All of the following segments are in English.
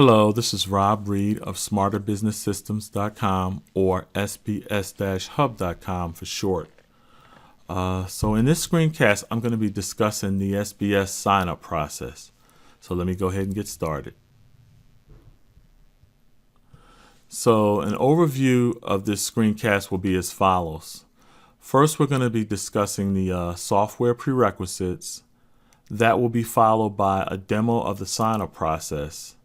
Hello, this is Rob Reed of SmarterBusinessSystems.com, or SBS-Hub.com for short. So in this screencast, I'm going to be discussing the SBS sign-up process. So let me go ahead and get started. So an overview of this screencast will be as follows. First, we're going to be discussing the software prerequisites. That will be followed by a demo of the sign-up process.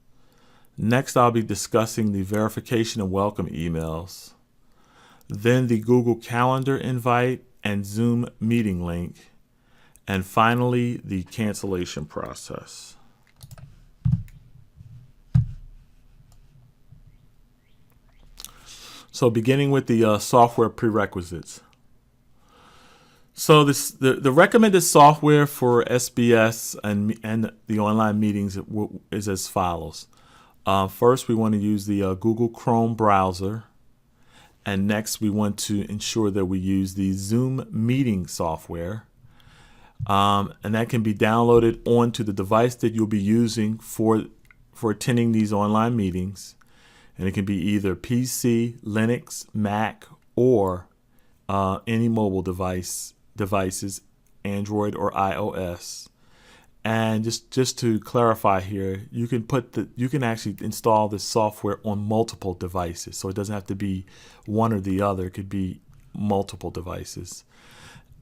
Next, I'll be discussing the verification and welcome emails, then the Google Calendar invite and Zoom meeting link, and finally, the cancellation process. So beginning with the software prerequisites. So the recommended software for SBS and the online meetings is as follows. First, we want to use the Google Chrome browser, and next we want to ensure that we use the Zoom meeting software, and that can be downloaded onto the device that you'll be using for attending these online meetings, and it can be either PC, Linux, Mac, or any mobile devices, Android or iOS. And just to clarify here, you can actually install this software on multiple devices. So it doesn't have to be one or the other. It could be multiple devices.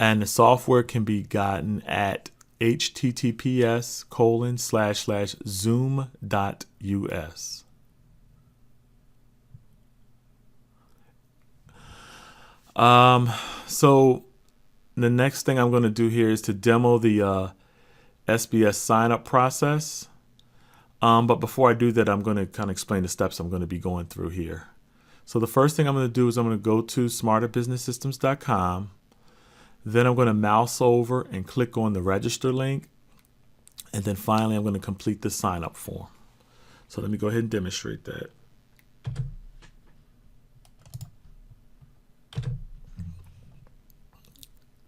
And the software can be gotten at https://zoom.us. So the next thing I'm going to do here is to demo the SBS sign-up process. But before I do that, I'm going to kind of explain the steps I'm going to be going through here. So the first thing I'm going to do is I'm going to go to SmarterBusinessSystems.com. Then I'm going to mouse over and click on the register link. And then finally, I'm going to complete the sign-up form. So let me go ahead and demonstrate that.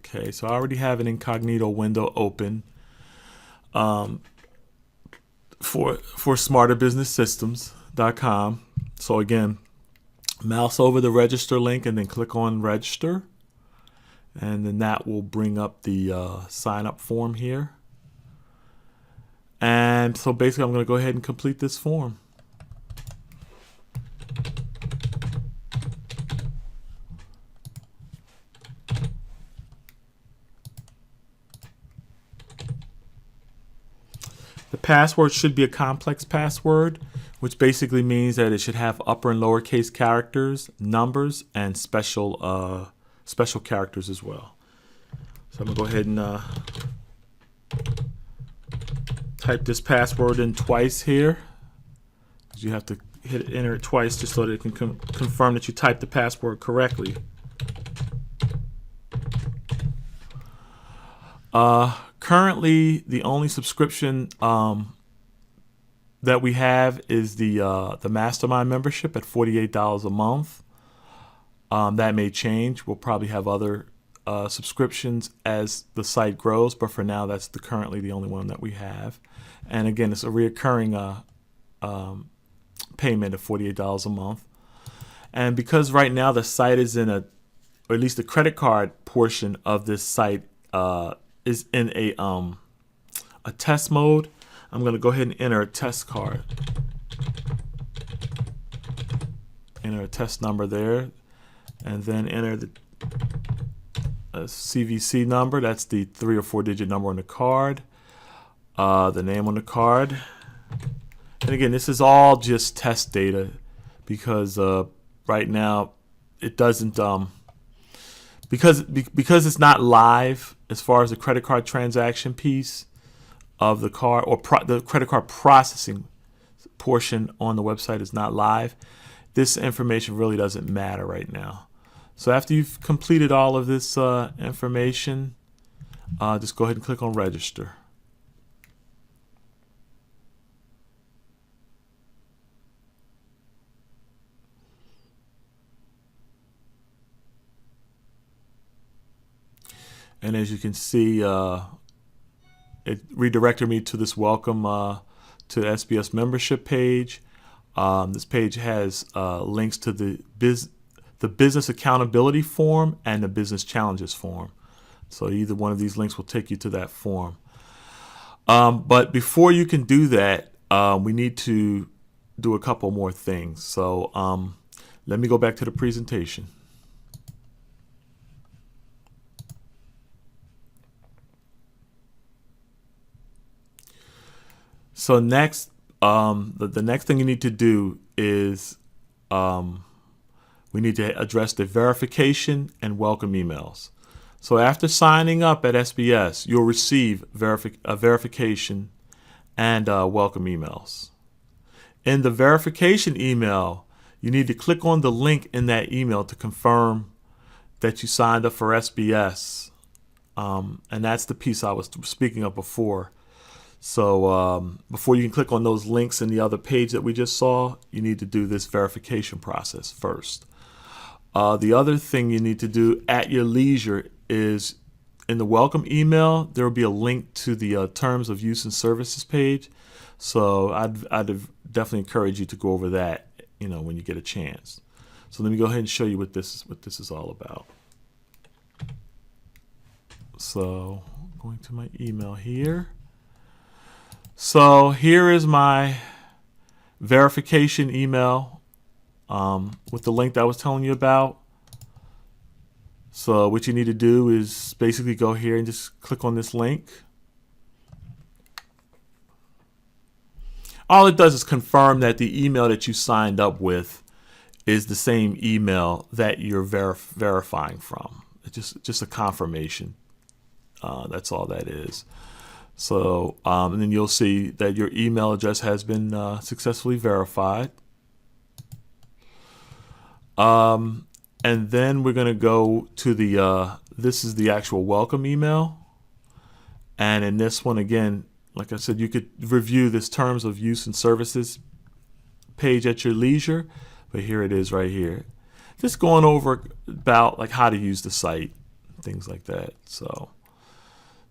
Okay, so I already have an incognito window open for SmarterBusinessSystems.com. So again, mouse over the register link and then click on register, and then that will bring up the sign up form here. And so basically I'm going to go ahead and complete this form. The password should be a complex password, which basically means that it should have upper and lowercase characters, numbers, and special characters as well. So I'm going to go ahead and type this password in twice here. You have to enter it twice just so that it can confirm that you typed the password correctly. Currently, the only subscription that we have is the Mastermind membership at $48 a month. That may change. We'll probably have other subscriptions as the site grows, but for now, that's currently the only one that we have. And again, it's a reoccurring payment of $48 a month. And because right now the site is in or at least the credit card portion of this site is in a test mode, I'm going to go ahead and enter a test card. Enter a test number there, and then enter the CVC number. That's the 3 or 4 digit number on the card, the name on the card. And again, this is all just test data because right now it doesn't because it's not live as far as the credit card transaction piece of the card, or the credit card processing portion on the website is not live. This information really doesn't matter right now. So after you've completed all of this information, just go ahead and click on register. And as you can see, it redirected me to this welcome to the SBS membership page. This page has links to the business accountability form and the business challenges form. So either one of these links will take you to that form. But before you can do that, we need to do a couple more things. So let me go back to the presentation. So next, the next thing you need to do is we need to address the verification and welcome emails. So after signing up at SBS, you'll receive a verification and welcome emails. In the verification email, you need to click on the link in that email to confirm that you signed up for SBS. And that's the piece I was speaking of before. So before you can click on those links in the other page that we just saw, you need to do this verification process first. The other thing you need to do at your leisure is in the welcome email, there will be a link to the terms of use and services page. So I'd definitely encourage you to go over that, when you get a chance. So let me go ahead and show you what this is all about. So going to my email here. So here is my verification email with the link that I was telling you about. So what you need to do is basically go here and just click on this link. All it does is confirm that the email that you signed up with is the same email that you're verifying from. It's just a confirmation. That's all that is. So, and then you'll see that your email address has been successfully verified. And then we're going to go to this is the actual welcome email. And in this one, again, like I said, you could review this terms of use and services page at your leisure. But here it is right here. Just going over about like how to use the site, things like that. So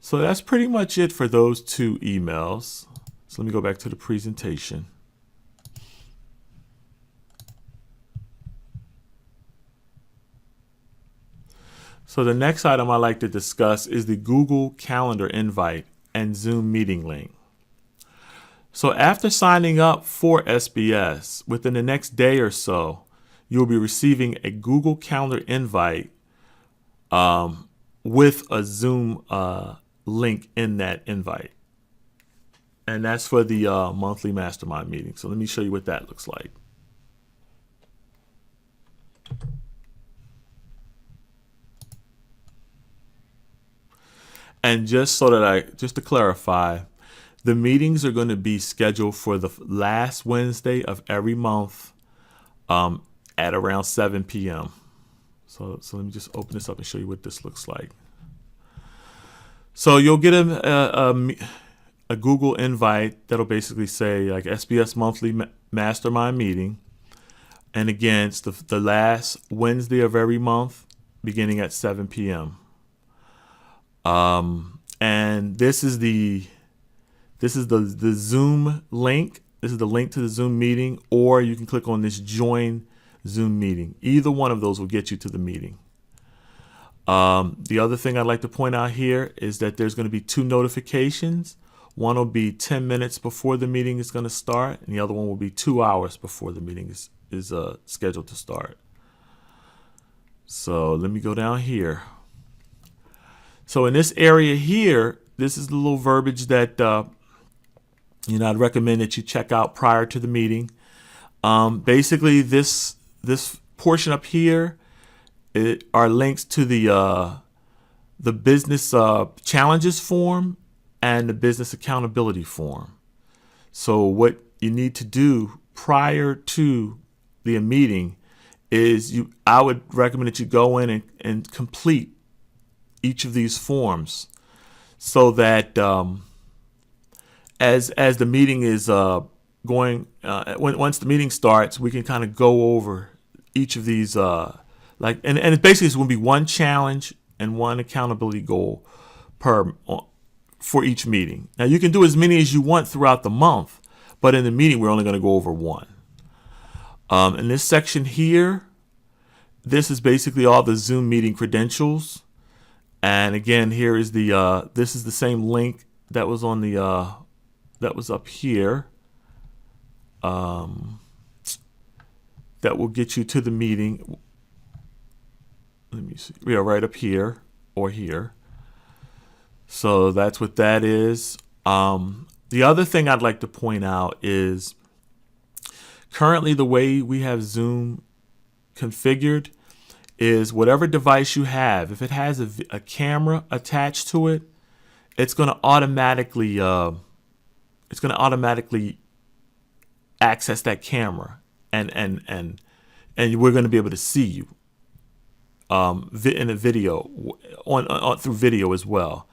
that's pretty much it for those two emails. So let me go back to the presentation. So the next item I'd like to discuss is the Google Calendar invite and Zoom meeting link. So after signing up for SBS, within the next day or so, you'll be receiving a Google Calendar invite with a Zoom link in that invite. And that's for the monthly mastermind meeting. So let me show you what that looks like. And just to clarify, the meetings are going to be scheduled for the last Wednesday of every month at around 7 p.m. So let me just open this up and show you what this looks like. So you'll get a Google invite that'll basically say like SBS monthly mastermind meeting. And again, it's the last Wednesday of every month beginning at 7 p.m. And this is the Zoom link. This is the link to the Zoom meeting, or you can click on this join Zoom meeting. Either one of those will get you to the meeting. The other thing I'd like to point out here is that there's going to be two notifications. One will be 10 minutes before the meeting is going to start, and the other one will be 2 hours before the meeting is scheduled to start. So let me go down here. So in this area here, this is the little verbiage that I'd recommend that you check out prior to the meeting. Basically, this portion up here are links to the business challenges form and the business accountability form. So what you need to do prior to the meeting is I would recommend that you go in and complete each of these forms, so that as the meeting is going, once the meeting starts, we can kind of go over each of these and it basically is going to be one challenge and one accountability goal for each meeting. Now you can do as many as you want throughout the month, but in the meeting we're only going to go over one. In this section here, this is basically all the Zoom meeting credentials. And again, here is the this is the same link that was on the that was up here. That will get you to the meeting. Let me see. We are right up here or here. So that's what that is. The other thing I'd like to point out is currently the way we have Zoom configured is whatever device you have, if it has a camera attached to it, it's going to automatically access that camera, and we're going to be able to see you in a video on through video as well.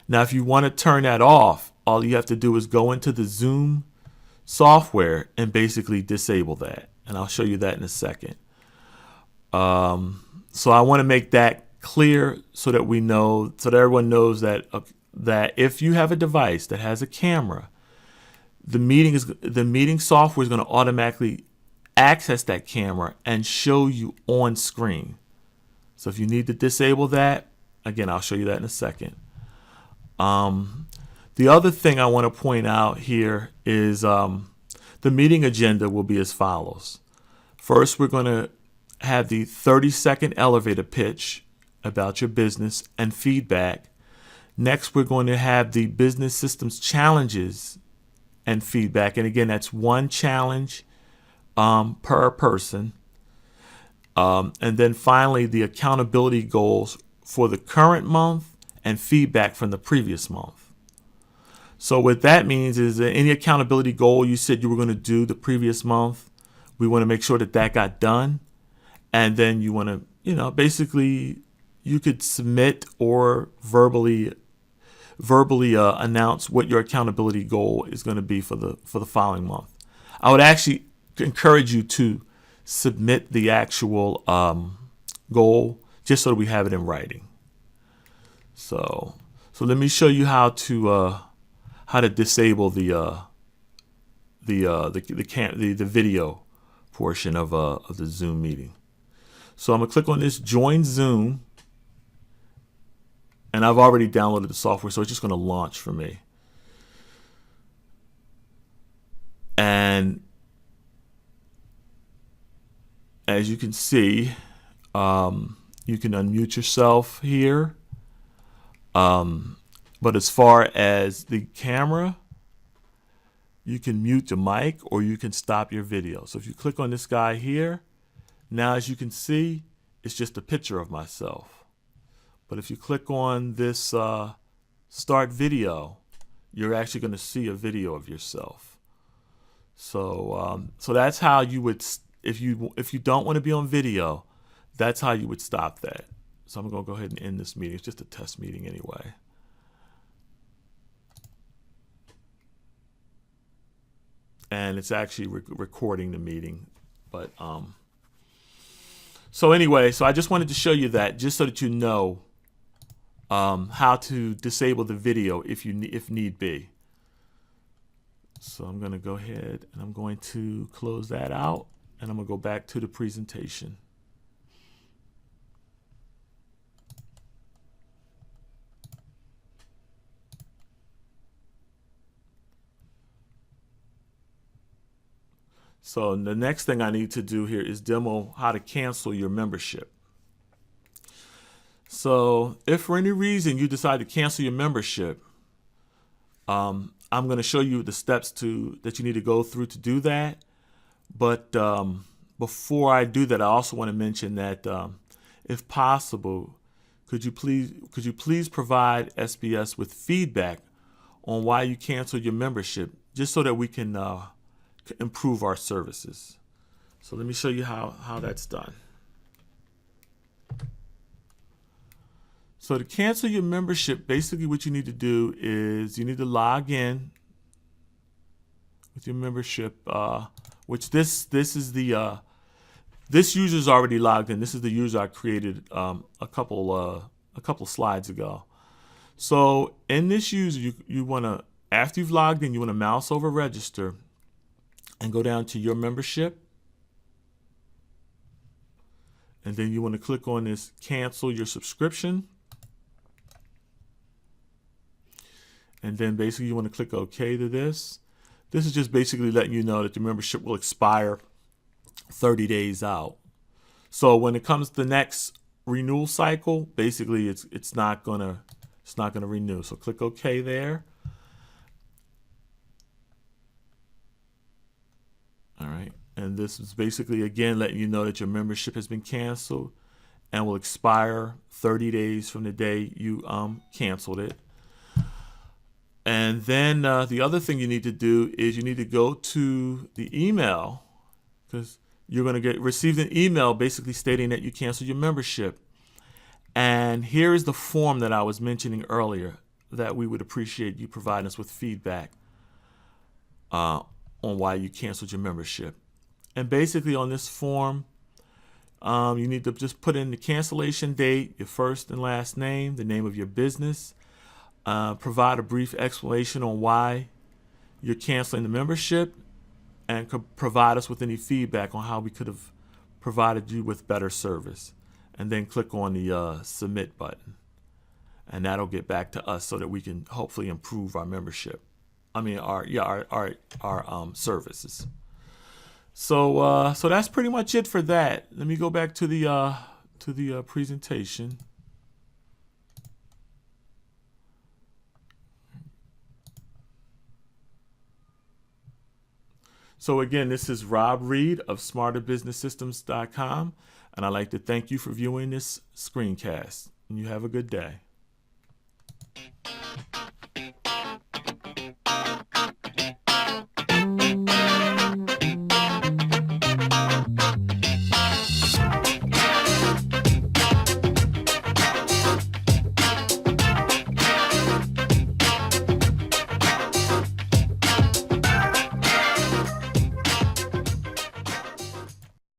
Now, if you want to turn that off, all you have to do is go into the Zoom software and basically disable that, and I'll show you that in a second. So I want to make that clear so that we know, so that everyone knows that that if you have a device that has a camera, the meeting software is going to automatically access that camera and show you on screen. So if you need to disable that, again, I'll show you that in a second. The other thing I want to point out here is the meeting agenda will be as follows. First, we're going to have the 30-second elevator pitch about your business and feedback. Next, we're going to have the business systems challenges and feedback. And again, that's one challenge per person. And then finally, the accountability goals for the current month and feedback from the previous month. So what that means is that any accountability goal you said you were going to do the previous month, we want to make sure that that got done. And then you want to, basically you could submit or verbally announce what your accountability goal is going to be for the following month. I would actually encourage you to submit the actual goal just so that we have it in writing. So let me show you how to disable the video portion of the Zoom meeting. So I'm gonna click on this Join Zoom, and I've already downloaded the software, so it's just gonna launch for me. And as you can see, you can unmute yourself here. But as far as the camera, you can mute the mic or you can stop your video. So if you click on this guy here, now as you can see, it's just a picture of myself. But if you click on this start video, you're actually going to see a video of yourself. So that's how you would, if you don't want to be on video, that's how you would stop that. So I'm going to go ahead and end this meeting. It's just a test meeting anyway. And it's actually recording the meeting. But so anyway, so I just wanted to show you that just so that you know how to disable the video if need be. So I'm going to go ahead and I'm going to close that out, and I'm going to go back to the presentation. So the next thing I need to do here is demo how to cancel your membership. So if for any reason you decide to cancel your membership, I'm going to show you the steps that you need to go through to do that. But before I do that, I also want to mention that if possible, could you please provide SBS with feedback on why you canceled your membership, just so that we can improve our services. So let me show you how that's done. So to cancel your membership, basically what you need to do is you need to log in with your membership, which this is the this user's already logged in. This is the user I created a couple slides ago. So in this user, you want to, after you've logged in, you want to mouse over register and go down to your membership. And then you want to click on this cancel your subscription. And then basically you want to click OK to this. This is just basically letting you know that your membership will expire 30 days out. So when it comes to the next renewal cycle, basically it's not gonna renew. So click OK there. All right. And this is basically, again, letting you know that your membership has been canceled and will expire 30 days from the day you canceled it. And then the other thing you need to do is you need to go to the email, because you're going to receive an email basically stating that you canceled your membership. And here is the form that I was mentioning earlier that we would appreciate you providing us with feedback on why you canceled your membership. And basically on this form, you need to just put in the cancellation date, your first and last name, the name of your business, provide a brief explanation on why you're canceling the membership, and provide us with any feedback on how we could have provided you with better service. And then click on the submit button. And that'll get back to us so that we can hopefully improve our membership. Our services. So that's pretty much it for that. Let me go back to the presentation. So again, this is Rob Reed of SmarterBusinessSystems.com, and I'd like to thank you for viewing this screencast. And you have a good day.